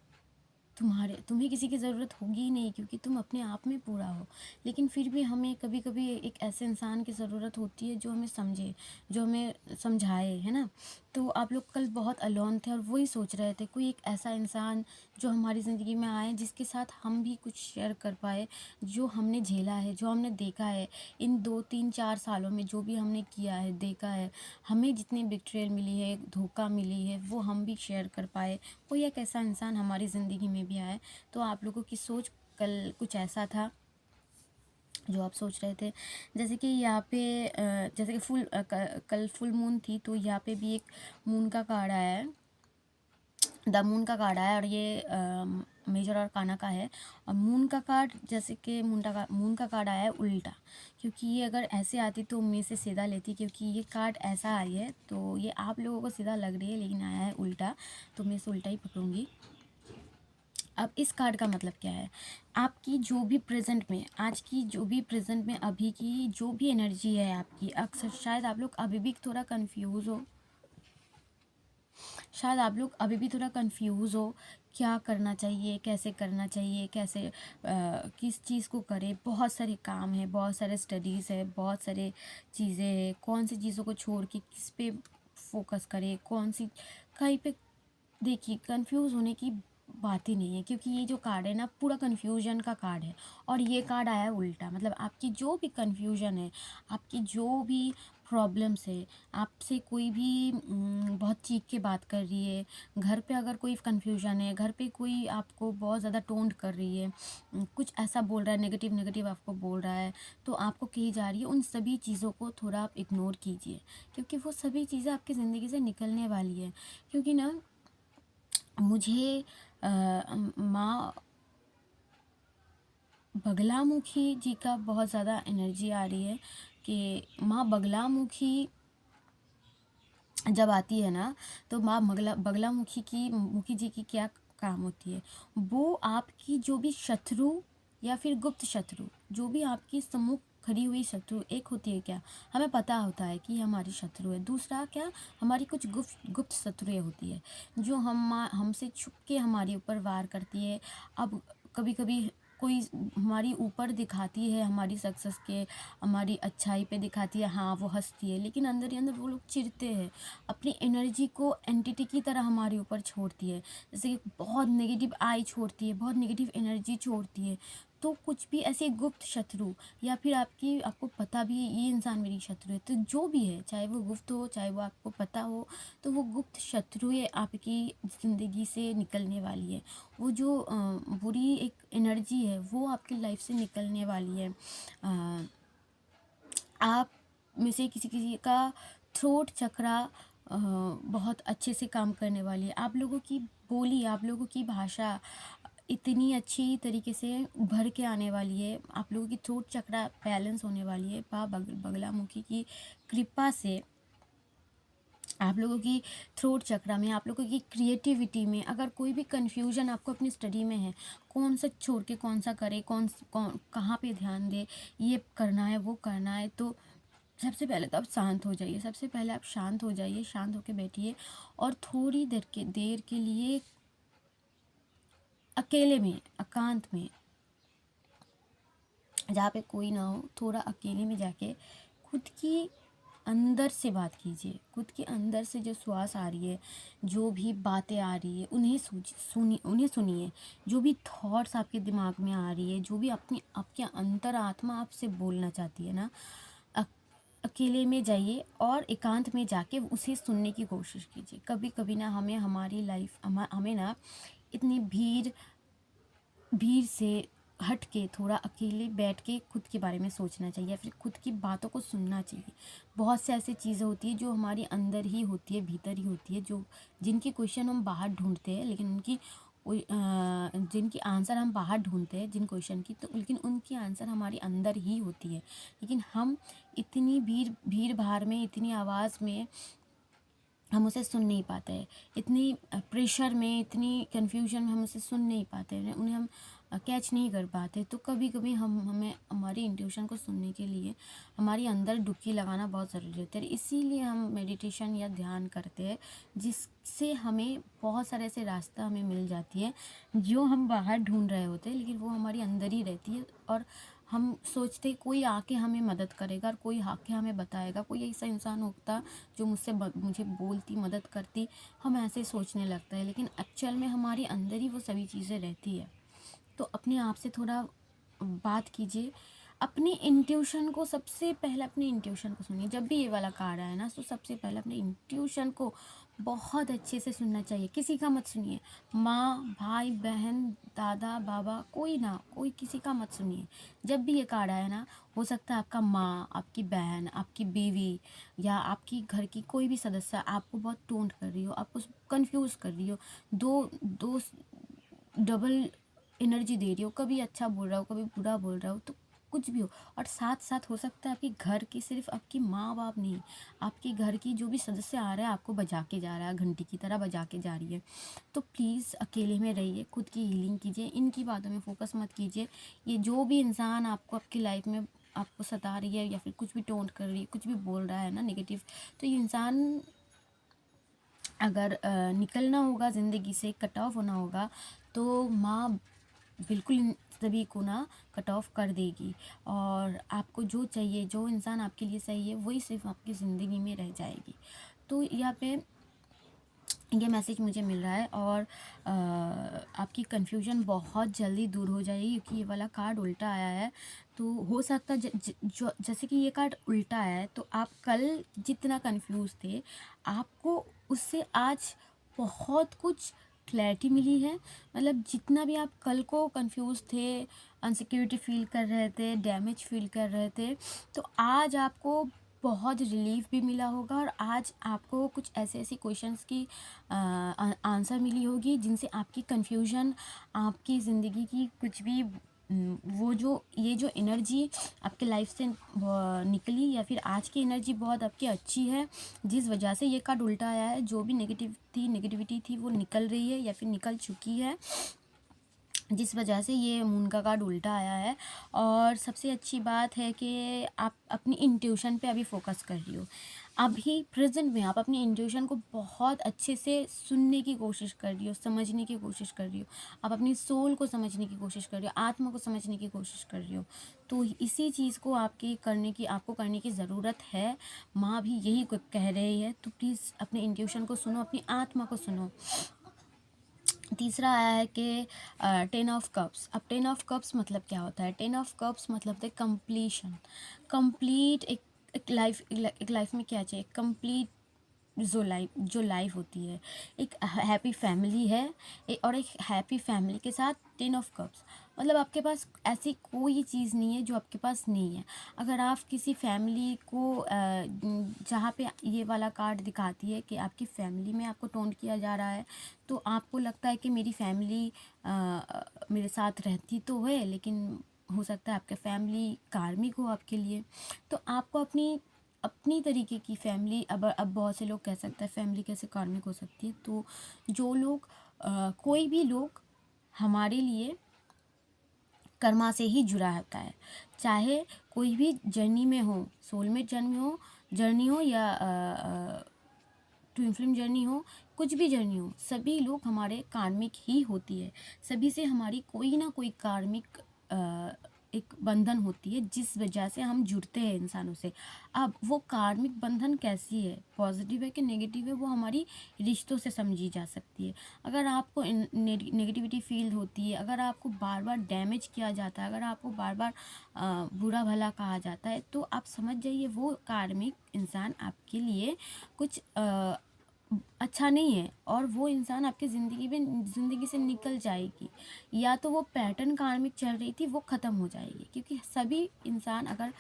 [SPEAKER 1] तुम्हें किसी की ज़रूरत होगी ही नहीं, क्योंकि तुम अपने आप में पूरा हो। लेकिन फिर भी हमें कभी कभी एक ऐसे इंसान की ज़रूरत होती है जो हमें समझे, जो हमें समझाए, है ना। तो आप लोग कल बहुत अलोन थे और वही सोच रहे थे कोई एक ऐसा इंसान जो हमारी ज़िंदगी में आए, जिसके साथ हम भी कुछ शेयर कर पाए, जो हमने झेला है, जो हमने देखा है इन 2 3 4 सालों में, जो भी हमने किया है, देखा है, हमें जितनी बिट्रेल मिली है, धोखा मिली है, वो हम भी शेयर कर पाए। कोई एक ऐसा इंसान हमारी ज़िंदगी में भी आए। तो आप लोगों की सोच कल कुछ ऐसा था जो आप सोच रहे थे। जैसे कि यहाँ पे जैसे कि कल फुल मून थी, तो यहाँ पे भी एक मून का कार्ड आया है, द मून का कार्ड आया, और ये मेजर और काना का है। और मून का कार्ड, जैसे कि मून का कार्ड आया है उल्टा, क्योंकि ये अगर ऐसे आती तो मैं इसे सीधा लेती, क्योंकि ये कार्ड ऐसा आई है तो ये आप लोगों को सीधा लग रही है, लेकिन आया है उल्टा, तो मैं इसे उल्टा ही पकड़ूंगी। अब इस कार्ड का मतलब क्या है? आपकी जो भी प्रेजेंट में, आज की जो भी प्रेजेंट में अभी की जो भी एनर्जी है आपकी, अक्सर शायद आप लोग अभी भी थोड़ा कंफ्यूज हो, शायद आप लोग अभी भी थोड़ा कंफ्यूज हो, क्या करना चाहिए, कैसे करना चाहिए, कैसे किस चीज़ को करें। बहुत सारे काम है, बहुत सारे स्टडीज़ है, बहुत सारे चीज़ें हैं, कौन सी चीज़ों को छोड़ के किस पे फोकस करें, कौन सी कहीं पे। देखिए, कंफ्यूज होने की बात ही नहीं है, क्योंकि ये जो कार्ड है ना, पूरा कन्फ्यूजन का कार्ड है। और ये कार्ड आया है उल्टा, मतलब आपकी जो भी कन्फ्यूजन है, आपकी जो भी प्रॉब्लम्स है, आपसे कोई भी बहुत चीख के बात कर रही है, घर पे अगर कोई कन्फ्यूजन है, घर पे कोई आपको बहुत ज़्यादा टोंट कर रही है, कुछ ऐसा बोल रहा है, नेगेटिव नेगेटिव आपको बोल रहा है, तो आपको कही जा रही है, उन सभी चीज़ों को थोड़ा आप इग्नोर कीजिए, क्योंकि वो सभी चीज़ें आपकी ज़िंदगी से निकलने वाली है। क्योंकि ना, मुझे माँ बगलामुखी जी का बहुत ज़्यादा एनर्जी आ रही है कि माँ बगलामुखी जब आती है ना, तो माँ मुखी जी की क्या काम होती है? वो आपकी जो भी शत्रु या फिर गुप्त शत्रु, जो भी आपकी सम्मुख खड़ी हुई शत्रु एक होती है क्या, हमें पता होता है कि हमारी शत्रु है। दूसरा क्या, हमारी कुछ गुप्त गुप्त शत्रुएं होती है जो हमसे छुप के हमारे ऊपर वार करती है। अब कभी कभी कोई हमारी ऊपर दिखाती है, हमारी सक्सेस के, हमारी अच्छाई पे दिखाती है, हाँ वो हंसती है, लेकिन अंदर ही अंदर वो लोग चिढ़ते हैं, अपनी एनर्जी को एंटिटी की तरह हमारे ऊपर छोड़ती है। जैसे कि बहुत नेगेटिव आई छोड़ती है, बहुत नेगेटिव एनर्जी छोड़ती है। तो कुछ भी ऐसे गुप्त शत्रु, या फिर आपको पता भी है ये इंसान मेरी शत्रु है, तो जो भी है, चाहे वो गुप्त हो चाहे वो आपको पता हो, तो वो गुप्त शत्रुएं आपकी ज़िंदगी से निकलने वाली है। वो जो बुरी एक एनर्जी है वो आपकी लाइफ से निकलने वाली है। आप में से किसी किसी का थ्रोट चक्रा बहुत अच्छे से काम करने वाली है। आप लोगों की बोली, आप लोगों की भाषा इतनी अच्छी तरीके से उभर के आने वाली है। आप लोगों की थ्रोट चक्रा बैलेंस होने वाली है। बगलामुखी की कृपा से आप लोगों की थ्रोट चक्रा में, आप लोगों की क्रिएटिविटी में, अगर कोई भी कन्फ्यूजन आपको अपनी स्टडी में है, कौन सा छोड़ के कौन सा करे, कौन कहाँ पे ध्यान दे, ये करना है वो करना है, तो सबसे पहले तो आप शांत हो जाइए। सबसे पहले आप शांत हो जाइए, शांत होकर बैठिए और थोड़ी देर के लिए अकेले में, एकांत में, जहाँ पे कोई ना हो, थोड़ा अकेले में जाके खुद की अंदर से बात कीजिए। खुद के अंदर से जो श्वास आ रही है, जो भी बातें आ रही है, उन्हें सुनिए। जो भी थॉट्स आपके दिमाग में आ रही है, जो भी आपके अंतरात्मा आपसे बोलना चाहती है ना, अकेले में जाइए और एकांत में जाके उसे सुनने की कोशिश कीजिए। कभी कभी ना हमें ना इतनी भीड़ से हट के थोड़ा अकेले बैठ के खुद के बारे में सोचना चाहिए, या फिर खुद की बातों को सुनना चाहिए। बहुत से ऐसी चीज़ें होती है जो हमारी अंदर ही होती है, भीतर ही होती है, जो जिनकी क्वेश्चन हम बाहर ढूंढते हैं, लेकिन जिनकी आंसर हम बाहर ढूंढते हैं जिन क्वेश्चन की, तो लेकिन उनकी आंसर हमारी अंदर ही होती है। लेकिन हम इतनी भीड़ भाड़ में, इतनी आवाज़ में हम उसे सुन नहीं पाते हैं। इतनी प्रेशर में, इतनी कन्फ्यूजन में हम उसे सुन नहीं पाते हैं, उन्हें हम कैच नहीं कर पाते। तो कभी कभी हमें हमारी इंट्यूशन को सुनने के लिए हमारी अंदर डुबकी लगाना बहुत ज़रूरी होता है। इसीलिए हम मेडिटेशन या ध्यान करते हैं, जिससे हमें बहुत सारे ऐसे रास्ता हमें मिल जाती है जो हम बाहर ढूंढ रहे होते हैं, लेकिन वो हमारी अंदर ही रहती है। और हम सोचते कोई आके हमें मदद करेगा और कोई आके हमें बताएगा, कोई ऐसा इंसान होता जो मुझे बोलती, मदद करती, हम ऐसे सोचने लगता है। लेकिन एक्चुअल में हमारे अंदर ही वो सभी चीज़ें रहती है। तो अपने आप से थोड़ा बात कीजिए। अपनी इंट्यूशन को, सबसे पहले अपनी इंट्यूशन को सुनिए। जब भी ये वाला कार्ड आए ना, तो सबसे पहले अपने इंट्यूशन को बहुत अच्छे से सुनना चाहिए। किसी का मत सुनिए, माँ, भाई, बहन, दादा, बाबा, कोई किसी का मत सुनिए। जब भी ये कार्ड आए ना, हो सकता है आपका माँ, आपकी बहन, आपकी बीवी या आपकी घर की कोई भी सदस्य आपको बहुत टोंट कर रही हो, आपको कंफ्यूज कर रही हो, दो दो डबल एनर्जी दे रही हो, कभी अच्छा बोल रहा हो, कभी बुरा बोल रहा हो, तो कुछ भी हो। और साथ साथ हो सकता है आपके घर की, सिर्फ आपकी माँ बाप नहीं, आपके घर की जो भी सदस्य आ रहा है आपको बजा के जा रहा है, घंटी की तरह बजा के जा रही है। तो प्लीज़ अकेले में रहिए, खुद की हीलिंग कीजिए, इनकी बातों में फोकस मत कीजिए। ये जो भी इंसान आपको आपकी लाइफ में आपको सता रही है, या फिर कुछ भी टोंट कर रही है, कुछ भी बोल रहा है ना नेगेटिव, तो ये इंसान अगर निकलना होगा ज़िंदगी से, कट ऑफ होना होगा, तो माँ बिल्कुल इन सभी को ना कट ऑफ कर देगी। और आपको जो चाहिए, जो इंसान आपके लिए सही है, वही सिर्फ आपकी ज़िंदगी में रह जाएगी। तो यहाँ पे ये मैसेज मुझे मिल रहा है। और आपकी कन्फ्यूजन बहुत जल्दी दूर हो जाएगी, क्योंकि ये वाला कार्ड उल्टा आया है। तो हो सकता है जैसे कि ये कार्ड उल्टा आया है, तो आप कल जितना कन्फ्यूज़ थे, आपको उससे आज बहुत कुछ क्लैरिटी मिली है। मतलब जितना भी आप कल को कंफ्यूज थे, अनसिक्योरिटी फील कर रहे थे, डैमेज फील कर रहे थे, तो आज आपको बहुत रिलीफ भी मिला होगा। और आज आपको कुछ ऐसे क्वेश्चंस की आंसर मिली होगी, जिनसे आपकी कन्फ्यूजन, आपकी ज़िंदगी की कुछ भी ये जो एनर्जी आपके लाइफ से निकली, या फिर आज की एनर्जी बहुत आपकी अच्छी है, जिस वजह से ये कार्ड उल्टा आया है, जो भी नेगेटिविटी थी वो निकल रही है या फिर निकल चुकी है। जिस वजह से ये मून का कार्ड उल्टा आया है। और सबसे अच्छी बात है कि आप अपनी इंट्यूशन पे अभी फोकस कर रही हो। अभी प्रेजेंट में आप अपनी इंट्यूशन को बहुत अच्छे से सुनने की कोशिश कर रही हो, समझने की कोशिश कर रही हो। आप अपनी सोल को समझने की कोशिश कर रही हो, आत्मा को समझने की कोशिश कर रही हो। तो इसी चीज़ को आपको करने की ज़रूरत है। माँ भी यही कह रही है, तो प्लीज़ अपने इंट्यूशन को सुनो, अपनी आत्मा को सुनो। तीसरा आया है कि 10 ऑफ कप्स। अब 10 ऑफ कप्स मतलब क्या होता है? 10 ऑफ कप्स मतलब है कंप्लीशन। कंप्लीट एक लाइफ में क्या चाहिए? कंप्लीट जो लाइफ होती है, एक हैप्पी फैमिली है। और एक हैप्पी फैमिली के साथ 10 ऑफ कप्स मतलब आपके पास ऐसी कोई चीज़ नहीं है जो आपके पास नहीं है। अगर आप किसी फैमिली को जहाँ पे ये वाला कार्ड दिखाती है कि आपकी फैमिली में आपको टोंट किया जा रहा है, तो आपको लगता है कि मेरी फैमिली मेरे साथ रहती तो है, लेकिन हो सकता है आपके फैमिली कार्मिक हो आपके लिए। तो आपको अपनी अपनी तरीके की फैमिली, अब बहुत से लोग कह सकते हैं फैमिली कैसे कार्मिक हो सकती है। तो जो लोग कोई भी लोग हमारे लिए कर्मा से ही जुड़ा होता है, चाहे कोई भी जर्नी में हो, सोलमेट जर्नी हो या ट्विन फ्लेम जर्नी हो, कुछ भी जर्नी हो, सभी लोग हमारे कार्मिक ही होती है। सभी से हमारी कोई ना कोई कार्मिक एक बंधन होती है, जिस वजह से हम जुड़ते हैं इंसानों से। अब वो कार्मिक बंधन कैसी है, पॉजिटिव है कि नेगेटिव है, वो हमारी रिश्तों से समझी जा सकती है। अगर आपको नेगेटिविटी फील होती है, अगर आपको बार बार डैमेज किया जाता है, अगर आपको बार बार बुरा भला कहा जाता है, तो आप समझ जाइए वो कार्मिक इंसान आपके लिए कुछ अच्छा नहीं है, और वो इंसान आपकी ज़िंदगी से निकल जाएगी, या तो वो पैटर्न कार्मिक चल रही थी वो ख़त्म हो जाएगी। क्योंकि सभी इंसान, अगर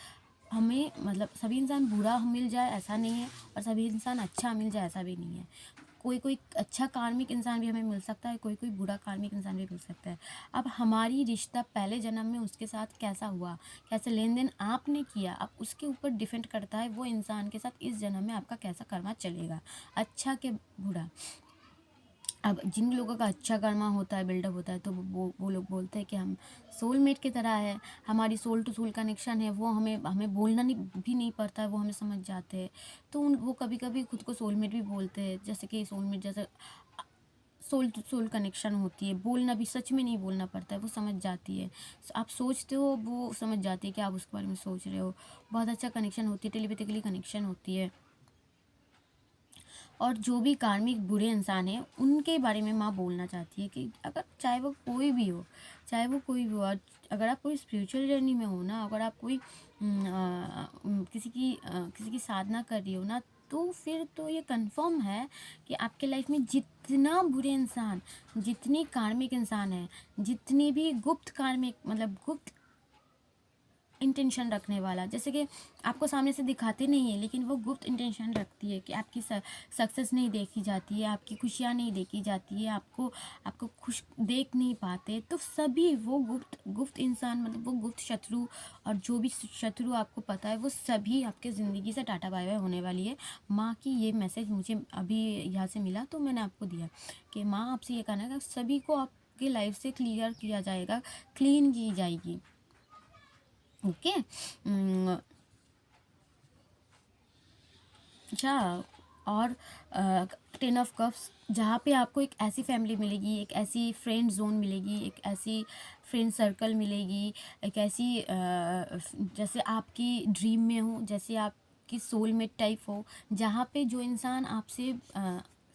[SPEAKER 1] हमें मतलब सभी इंसान बुरा मिल जाए ऐसा नहीं है, और सभी इंसान अच्छा मिल जाए ऐसा भी नहीं है। कोई कोई अच्छा कार्मिक इंसान भी हमें मिल सकता है, कोई कोई बुरा कार्मिक इंसान भी मिल सकता है। अब हमारी रिश्ता पहले जन्म में उसके साथ कैसा हुआ, कैसे लेन देन आपने किया, अब उसके ऊपर डिपेंड करता है वो इंसान के साथ इस जन्म में आपका कैसा कर्मा चलेगा, अच्छा के बुरा। अब जिन लोगों का अच्छा कर्मा होता है, बिल्डअप होता है, तो वो लोग बोलते हैं कि हम सोलमेट की तरह है, हमारी सोल टू सोल कनेक्शन है, वो हमें बोलना भी नहीं पड़ता है, वो हमें समझ जाते हैं। तो वो कभी कभी खुद को सोलमेट भी बोलते हैं, जैसे कि सोलमेट जैसे सोल टू सोल कनेक्शन होती है, बोलना भी सच में नहीं बोलना पड़ता है, वो समझ जाती है। आप सोचते हो, वो समझ जाती है कि आप उसके बारे में सोच रहे हो। बहुत अच्छा कनेक्शन होती है, टेलीपैथिकली कनेक्शन होती है। और जो भी कार्मिक बुरे इंसान हैं उनके बारे में माँ बोलना चाहती है कि अगर चाहे वो कोई भी हो, और अगर आप कोई स्पिरिचुअल जर्नी में हो ना, अगर आप कोई किसी की साधना कर रही हो ना, तो फिर तो ये कंफर्म है कि आपके लाइफ में जितना बुरे इंसान, जितनी कार्मिक इंसान है, जितनी भी गुप्त कार्मिक मतलब गुप्त इंटेंशन रखने वाला, जैसे कि आपको सामने से दिखाते नहीं है, लेकिन वो गुप्त इंटेंशन रखती है कि आपकी सक्सेस नहीं देखी जाती है, आपकी खुशियाँ नहीं देखी जाती है, आपको खुश देख नहीं पाते, तो सभी वो गुप्त इंसान मतलब वो गुप्त शत्रु, और जो भी शत्रु आपको पता है, वो सभी आपके ज़िंदगी से टाटा बाय बाय होने वाली है। माँ की ये मैसेज मुझे अभी यहाँ से मिला, तो मैंने आपको दिया कि माँ आपसे ये कहना है कि सभी को आपके लाइफ से क्लियर किया जाएगा, क्लीन की जाएगी। ओके। अच्छा। और 10 ऑफ कप्स जहाँ पे आपको एक ऐसी फैमिली मिलेगी, एक ऐसी फ्रेंड जोन मिलेगी, एक ऐसी फ्रेंड सर्कल मिलेगी, एक ऐसी जैसे आपकी ड्रीम में हो, जैसे आपकी सोलमेट टाइप हो, जहाँ पे जो इंसान आपसे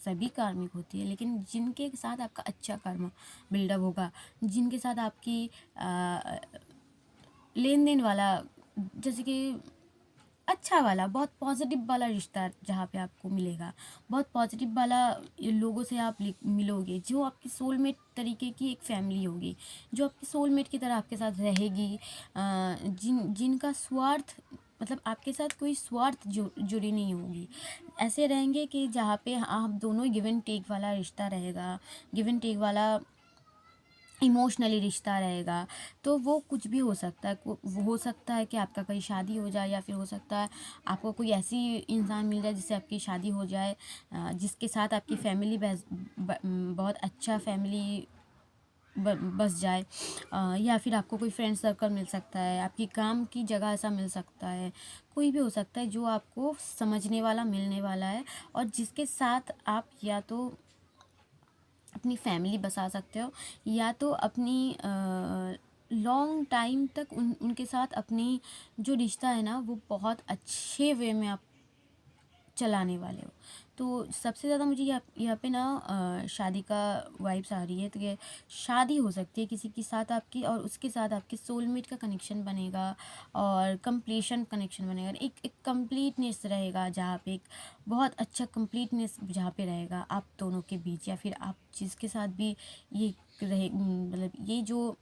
[SPEAKER 1] सभी कार्मिक होती है, लेकिन जिनके साथ आपका अच्छा कर्म बिल्डअप होगा, जिनके साथ आपकी लेन देन वाला, जैसे कि अच्छा वाला, बहुत पॉजिटिव वाला रिश्ता जहाँ पे आपको मिलेगा, बहुत पॉजिटिव वाला लोगों से आप मिलोगे, जो आपकी सोलमेट तरीके की एक फैमिली होगी, जो आपकी सोलमेट की तरह आपके साथ रहेगी, जिनका स्वार्थ मतलब आपके साथ कोई स्वार्थ जुड़ी नहीं होगी। ऐसे रहेंगे कि जहाँ पे आप दोनों गिव एंड टेक वाला रिश्ता रहेगा, गिव एंड टेक वाला इमोशनली रिश्ता रहेगा। तो वो कुछ भी हो सकता है, वो हो सकता है कि आपका कहीं शादी हो जाए, या फिर हो सकता है आपको कोई ऐसी इंसान मिल जाए जिससे आपकी शादी हो जाए, जिसके साथ आपकी फैमिली बहुत अच्छा फैमिली बस जाए, या फिर आपको कोई फ्रेंड सर्कल मिल सकता है, आपकी काम की जगह ऐसा मिल सकता है, कोई भी हो सकता है जो आपको समझने वाला मिलने वाला है, और जिसके साथ आप या तो अपनी फैमिली बसा सकते हो, या तो अपनी लॉन्ग टाइम तक उनके साथ अपनी जो रिश्ता है ना वो बहुत अच्छे वे में आप चलाने वाले हो। तो सबसे ज़्यादा मुझे यहाँ पे ना शादी का वाइब्स आ रही है। तो ये शादी हो सकती है किसी के साथ आपकी, और उसके साथ आपके सोलमेट का कनेक्शन बनेगा, और कंप्लीशन कनेक्शन बनेगा। एक कंप्लीटनेस रहेगा जहाँ पे एक बहुत अच्छा कंप्लीटनेस जहाँ पे रहेगा आप दोनों के बीच, या फिर आप जिसके साथ भी ये रहे, मतलब ये जो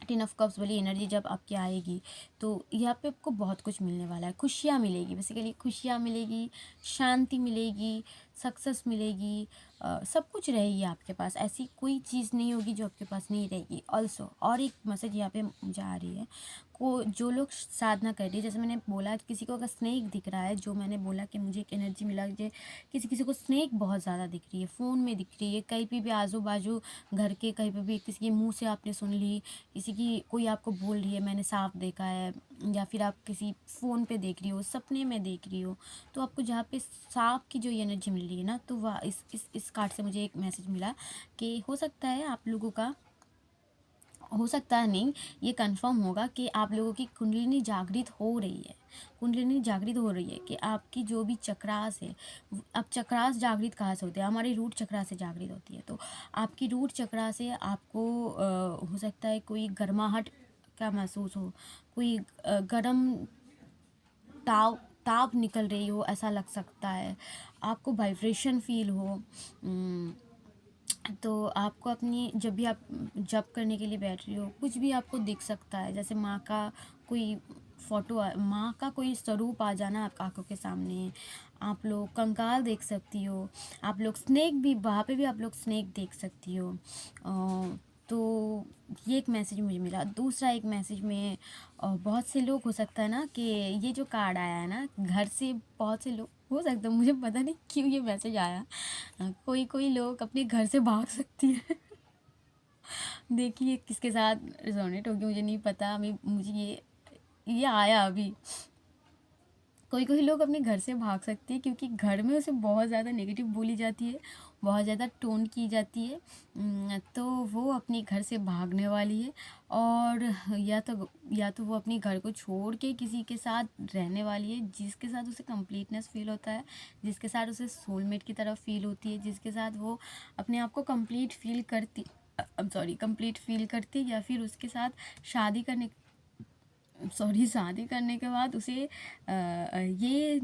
[SPEAKER 1] 10 ऑफ कप्स वाली एनर्जी जब आपकी आएगी तो यहाँ पे आपको बहुत कुछ मिलने वाला है। खुशियाँ मिलेगी, बेसिकली खुशियाँ मिलेगी, शांति मिलेगी, सक्सेस मिलेगी, सब कुछ रहेगी आपके पास। ऐसी कोई चीज़ नहीं होगी जो आपके पास नहीं रहेगी। ऑल्सो और एक मैसेज यहाँ पे मुझे आ रही है, को जो लोग साधना कर रही है, जैसे मैंने बोला किसी को अगर स्नेक दिख रहा है, जो मैंने बोला कि मुझे एक एनर्जी मिला, जो किसी किसी को स्नेक बहुत ज़्यादा दिख रही है, फ़ोन में दिख रही है, कहीं पे भी आजू बाजू घर के कहीं पे भी किसी के मुंह से आपने सुन ली, किसी की कोई आपको बोल रही है मैंने सांप देखा है, या फिर आप किसी फ़ोन पे देख रही हो, सपने में देख रही हो, तो आपको जहाँ पे सांप की जो एनर्जी मिल रही है ना, तो वह इस कार्ड से मुझे एक मैसेज मिला कि हो सकता है आप लोगों का, हो सकता है नहीं, ये कंफर्म होगा कि आप लोगों की कुंडलिनी जागृत हो रही है। कुंडलिनी जागृत हो रही है कि आपकी जो भी चक्रास है, अब चक्रास जागृत कहाँ से होते हैं, हमारी रूट चक्रा से जागृत होती है। तो आपकी रूट चक्रा से आपको हो सकता है कोई गर्माहट का महसूस हो, कोई गर्म ताव ताप निकल रही हो, ऐसा लग सकता है, आपको वाइब्रेशन फील हो। तो आपको अपनी जब भी आप जप करने के लिए बैठ रही हो, कुछ भी आपको दिख सकता है, जैसे माँ का कोई फोटो, माँ का कोई स्वरूप आ जाना आपकी आंखों के सामने, आप लोग कंकाल देख सकती हो, आप लोग स्नेक भी, वहाँ पे भी आप लोग स्नेक देख सकती हो। तो ये एक मैसेज मुझे मिला। दूसरा एक मैसेज में बहुत से लोग, हो सकता है ना कि ये जो कार्ड आया है ना, घर से बहुत से लोग, हो सकता है, मुझे पता नहीं क्यों ये मैसेज आया, कोई कोई लोग अपने घर से भाग सकती है। देखिए किसके साथ रिजोनेट होगी मुझे नहीं पता, अभी मुझे ये आया अभी। कोई कोई लोग अपने घर से भाग सकते हैं क्योंकि घर में उसे बहुत ज़्यादा नेगेटिव बोली जाती है, बहुत ज़्यादा टोन की जाती है, तो वो अपने घर से भागने वाली है। और या तो वो अपने घर को छोड़ के किसी के साथ रहने वाली है, जिसके साथ उसे कंप्लीटनेस फील होता है, जिसके साथ उसे सोलमेट की तरफ फील होती है, जिसके साथ वो अपने आप को कंप्लीट फील करती, कंप्लीट फील करती, या फिर उसके साथ शादी करने के बाद उसे ये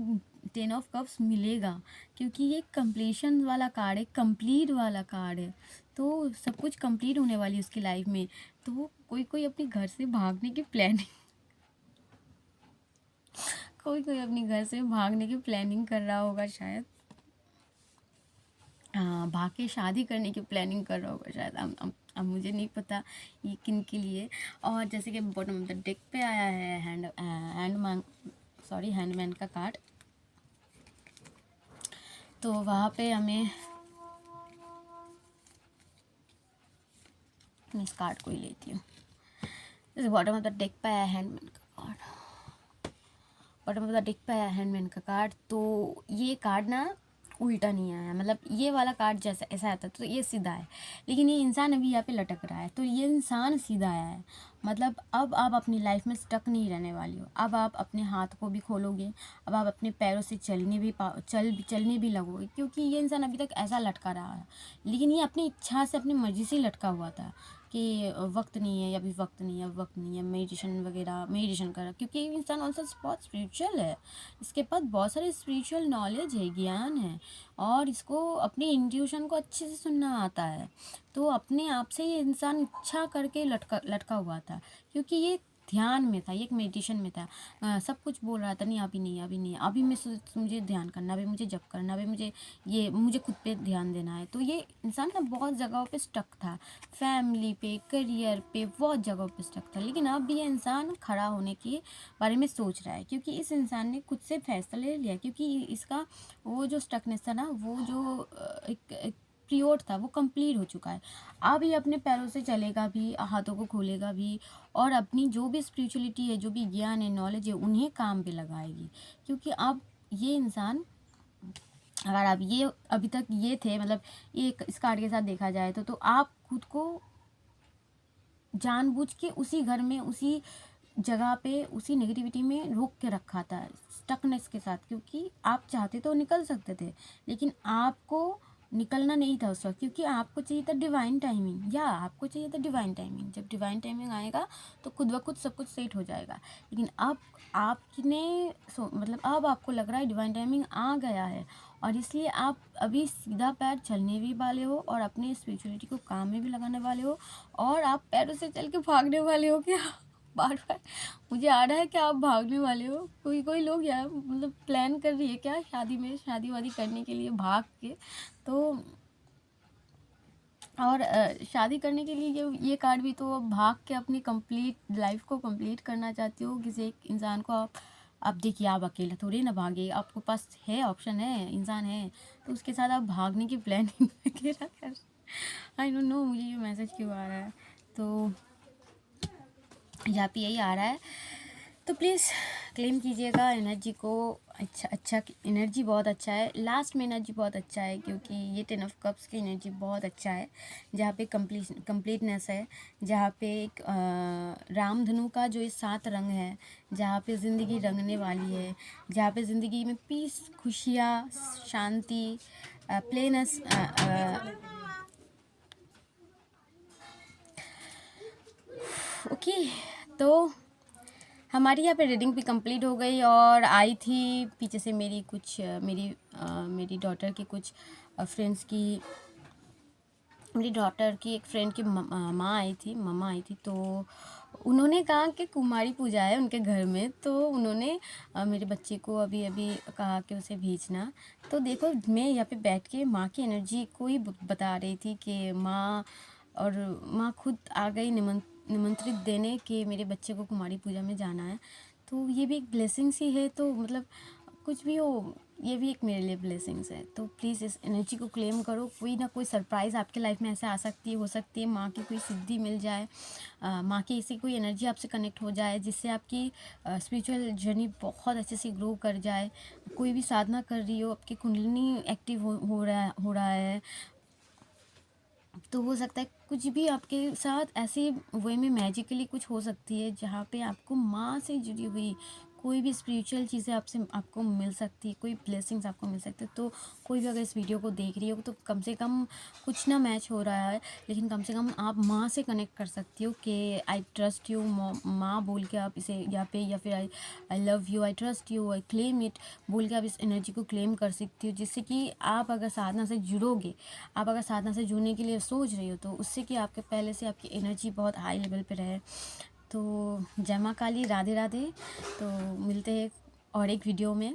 [SPEAKER 1] 10 ऑफ कप्स मिलेगा, क्योंकि ये कंप्लीशन वाला कार्ड है, कंप्लीट वाला कार्ड है। तो सब कुछ कंप्लीट होने वाली है उसकी लाइफ में। तो वो कोई कोई अपने घर से भागने की प्लानिंग कोई कोई अपने घर से भागने की प्लानिंग कर रहा होगा शायद, भाग के शादी करने की प्लानिंग कर रहा होगा शायद। अब मुझे नहीं पता ये किन के लिए। और जैसे कि बॉटम ऑफ द डेक पे आया है हैंडमैन का कार्ड, तो वहाँ पे हमें, मैं इस कार्ड को ही लेती हूँ। जैसे बॉटम ऑफ द डेक पे आया हैंडमैन का card, bottom of the deck पे आया हैंडमैन का कार्ड, तो ये कार्ड ना उल्टा नहीं आया, मतलब ये वाला कार्ड जैसा ऐसा आता तो ये सीधा है, लेकिन ये इंसान अभी यहाँ पे लटक रहा है, तो ये इंसान सीधा आया है। मतलब अब आप अपनी लाइफ में स्टक नहीं रहने वाली हो, अब आप अपने हाथ को भी खोलोगे, अब आप अपने पैरों से चलने भी लगोगे, क्योंकि ये इंसान अभी तक ऐसा लटका रहा है, लेकिन ये अपनी इच्छा से, अपनी मर्जी से लटका हुआ था कि वक्त नहीं है, अभी वक्त नहीं है, अब वक्त नहीं है, मेडिटेशन कर रहा, क्योंकि ये इंसान ऑल्सो बहुत स्पिरिचुअल है, इसके पास बहुत सारे स्पिरिचुअल नॉलेज है, ज्ञान है, और इसको अपनी इंट्यूशन को अच्छे से सुनना आता है। तो अपने आप से ये इंसान इच्छा करके लटका हुआ था, क्योंकि ये ध्यान में था, ये एक मेडिटेशन में था। सब कुछ बोल रहा था, नहीं अभी नहीं, अभी नहीं, अभी मुझे ध्यान करना, अभी मुझे जप करना, अभी मुझे खुद पे ध्यान देना है। तो ये इंसान ना बहुत जगहों पे स्टक था, फैमिली पे, करियर पे, बहुत जगहों पे स्टक था, लेकिन अब ये इंसान खड़ा होने के बारे में सोच रहा है, क्योंकि इस इंसान ने खुद से फैसला ले लिया, क्योंकि इसका वो जो स्टकनेस था ना, वो जो एक पीरियड था वो कंप्लीट हो चुका है। अब ये अपने पैरों से चलेगा भी, हाथों को खोलेगा भी, और अपनी जो भी स्पिरिचुअलिटी है, जो भी ज्ञान है, नॉलेज है, उन्हें काम पे लगाएगी। क्योंकि अब ये इंसान, अगर आप ये अभी तक ये थे, मतलब ये इस कार्ड के साथ देखा जाए तो आप खुद को जानबूझ के उसी घर में, उसी जगह पे, उसी नेगेटिविटी में रोक के रखा था, स्टकनेस के साथ। क्योंकि आप चाहते तो निकल सकते थे, लेकिन आपको निकलना नहीं था उस वक्त, क्योंकि आपको चाहिए था डिवाइन टाइमिंग, या आपको चाहिए था डिवाइन टाइमिंग। जब डिवाइन टाइमिंग आएगा तो खुद ब खुद सब कुछ सेट हो जाएगा। लेकिन अब आपने मतलब अब आपको लग रहा है डिवाइन टाइमिंग आ गया है, और इसलिए आप अभी सीधा पैर चलने भी वाले हो, और अपने स्पिरिचुअलिटी को काम में भी लगाने वाले हो, और आप पैरों से चल के भागने वाले हो। क्या बार बार मुझे आ रहा है कि आप भागने वाले हो। कोई लोग यार मतलब प्लान कर रही है क्या शादी में, शादी वादी करने के लिए भाग के। तो और शादी करने के लिए ये कार्ड भी, तो भाग के अपनी कंप्लीट लाइफ को कंप्लीट करना चाहती हो किसी एक इंसान को। आप देखिए, आप अकेला थोड़ी ना भागे, आपके पास है, ऑप्शन है, इंसान है, तो उसके साथ आप भागने की प्लानिंग वगैरह कर। आई डोंट नो मुझे ये मैसेज क्यों आ रहा है। तो यहाँ पे यही आ रहा है, तो प्लीज़ क्लेम कीजिएगा एनर्जी को। अच्छा एनर्जी बहुत अच्छा है, लास्ट में एनर्जी बहुत अच्छा है, क्योंकि ये 10 ऑफ कप्स की एनर्जी बहुत अच्छा है, जहाँ पे कंप्लीटनेस है, जहाँ पे एक रामधनु का जो ये 7 रंग है, जहाँ पे ज़िंदगी रंगने वाली है, जहाँ पे ज़िंदगी में पीस, खुशियाँ, शांति, प्लेनेस। ओके, तो हमारी यहाँ पे रीडिंग भी कंप्लीट हो गई, और आई थी पीछे से मेरी डॉटर की कुछ फ्रेंड्स की, मेरी डॉटर की एक फ्रेंड की मम्मा आई थी। तो उन्होंने कहा कि कुमारी पूजा है उनके घर में, तो उन्होंने मेरे बच्चे को अभी कहा कि उसे भेजना। तो देखो, मैं यहाँ पे बैठ के माँ की एनर्जी को ही बता रही थी कि माँ खुद आ गई निमंत्रित देने कि मेरे बच्चे को कुमारी पूजा में जाना है। तो ये भी एक ब्लेसिंग्स ही है। तो मतलब कुछ भी हो, ये भी एक मेरे लिए ब्लेसिंग्स है। तो प्लीज़ इस एनर्जी को क्लेम करो। कोई ना कोई सरप्राइज़ आपके लाइफ में ऐसे आ सकती है, हो सकती है माँ की कोई सिद्धि मिल जाए, माँ की ऐसी कोई एनर्जी आपसे कनेक्ट हो जाए जिससे आपकी स्पिरिचुअल जर्नी बहुत अच्छे से ग्रो कर जाए। कोई भी साधना कर रही हो, आपकी कुंडलिनी एक्टिव हो रहा है, तो हो सकता है कुछ भी आपके साथ ऐसे वे में मैजिकली कुछ हो सकती है, जहाँ पे आपको माँ से जुड़ी हुई कोई भी स्पिरिचुअल चीज़ें आपको मिल सकती है, कोई ब्लेसिंग्स आपको मिल सकते हैं। तो कोई भी अगर इस वीडियो को देख रही हो तो कम से कम कुछ ना मैच हो रहा है, लेकिन कम से कम आप माँ से कनेक्ट कर सकती हो कि आई ट्रस्ट यू माँ बोल के आप इसे यहाँ पे, या फिर I love you, I trust you, I claim it बोल के आप इस एनर्जी को क्लेम कर सकती हो। जिससे कि आप अगर साधना से जुड़ोगे, आप अगर साधना से जुड़ने के लिए सोच रही हो, तो उससे कि आपके पहले से आपकी एनर्जी बहुत हाई लेवल पे रहे। तो जय माँ काली, राधे राधे। तो मिलते हैं और एक वीडियो में।